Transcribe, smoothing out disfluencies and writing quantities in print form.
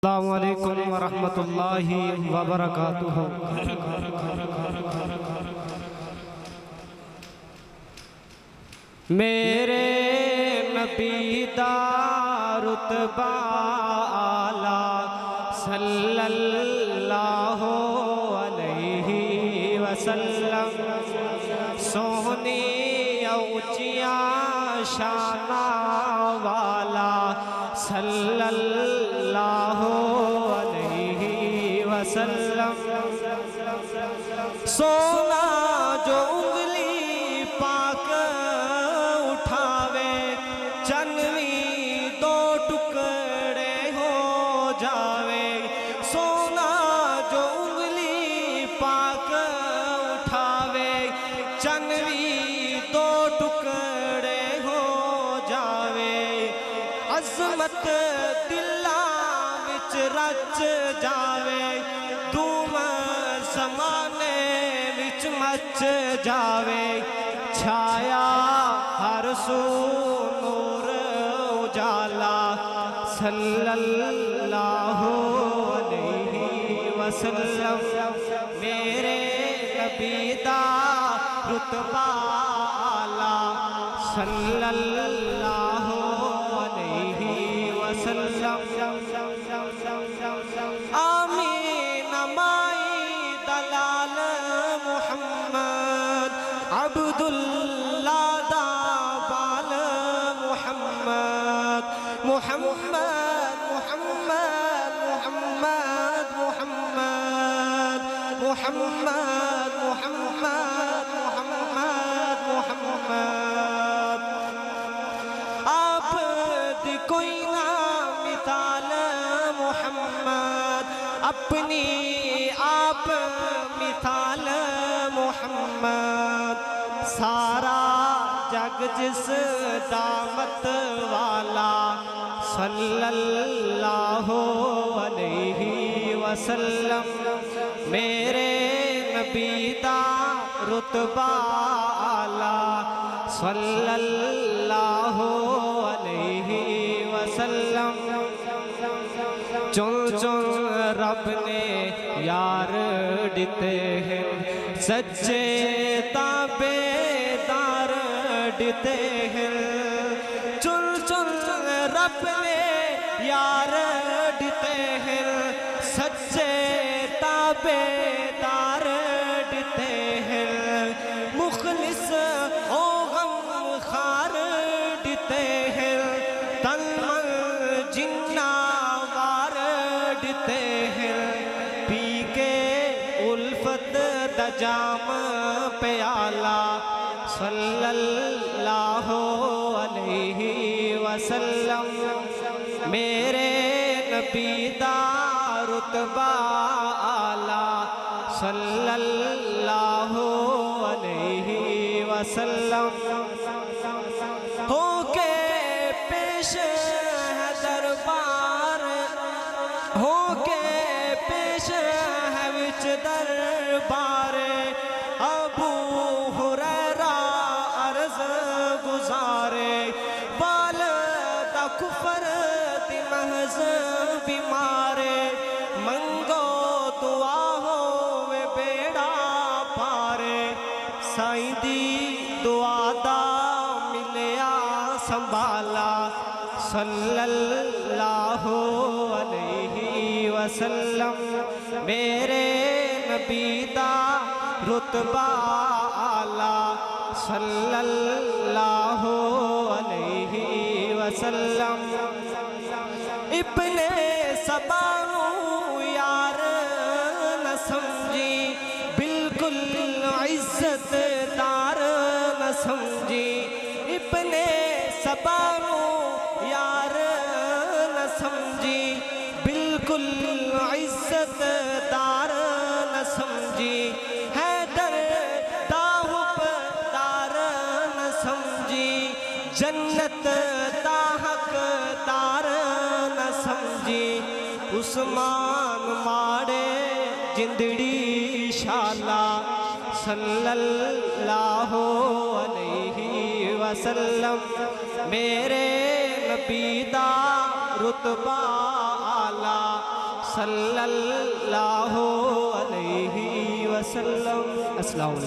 السلام علیکم ورحمۃ اللہ وبرکاتہ۔ میرے نبی دا رتبہ اعلیٰ صلی اللہ علیہ وسلم، سونی اونچیاں شاناں والا صلی اللہ علیہ وسلم، سونا جو انگلی پاک اٹھاوے چنوی دو ٹکڑے ہو جاوے، سونا جو انگلی پاک اٹھاوے چنوی دو ٹکڑے ہو جاوے، عظمت دلاں وچ رچ جاوے، دھوم زمانے وچ مچ جاوے، چھایا ہر سو نور اجالا صلی اللہ علیہ وسلم، میرے نبی دا رتبہ اعلیٰ صلی اللہ علیہ وسلم، آمین مائی دلال محمد، عبداللہ دا بال محمد، محمد محمد محمد محمد محمد محمد محمد محمد، آپ دی کوئی نہ مثال محمد، اپنی آپ مثال محمد، سارا جگ جس دامت والا صلی اللہ علیہ وسلم، میرے نبی دا رتبہ اعلیٰ صلی اللہ علیہ وسلم، چون چون رب نے یار ڈتے ہیں، سچے تابعدار ڈتے ہیں، چون چون رب نے یار ڈتے ہیں، سچے تابعدار ڈتے ہیں، مخلص ہو غم خار ڈتے ہیں، تن من جنہ وار ڈتے ہیں، پی کے الفت دا جام پیالہ صلی اللہ علیہ وسلم، میرے نبی دا رتبہ اعلیٰ صلی اللہ علیہ وسلم، ہو کے پیش ہے دربار، ہو کے پیش ہے وچ دربار، ابو ہریرہ عرض گزارے، والدہ کفر دی محض بیمارے، منگو دعا ہووے بیڑا پارے، سائیں دی دعا دا ملیا سنبھالا صلی اللہ علیہ وسلم، میرے نبی دا رتبہ اعلیٰ صلی اللہ علیہ وسلم، ابن سبا نو یار نہ سمجھی، بالکل عزت دار نہ سمجھی، ابن سبا نو یار نہ سمجھی، بالکل عزت دار نہ سمجھی، حیدر دا حقدار نہ سمجھی، جنت دا حقدار نہ سمجھی، عثمان ماڑے جندڑی شالا صلی اللہ علیہ وسلم، میرے نبی دا رتبہ اعلیٰ صلی اللہ علیہ وسلم۔ السلام علیکم۔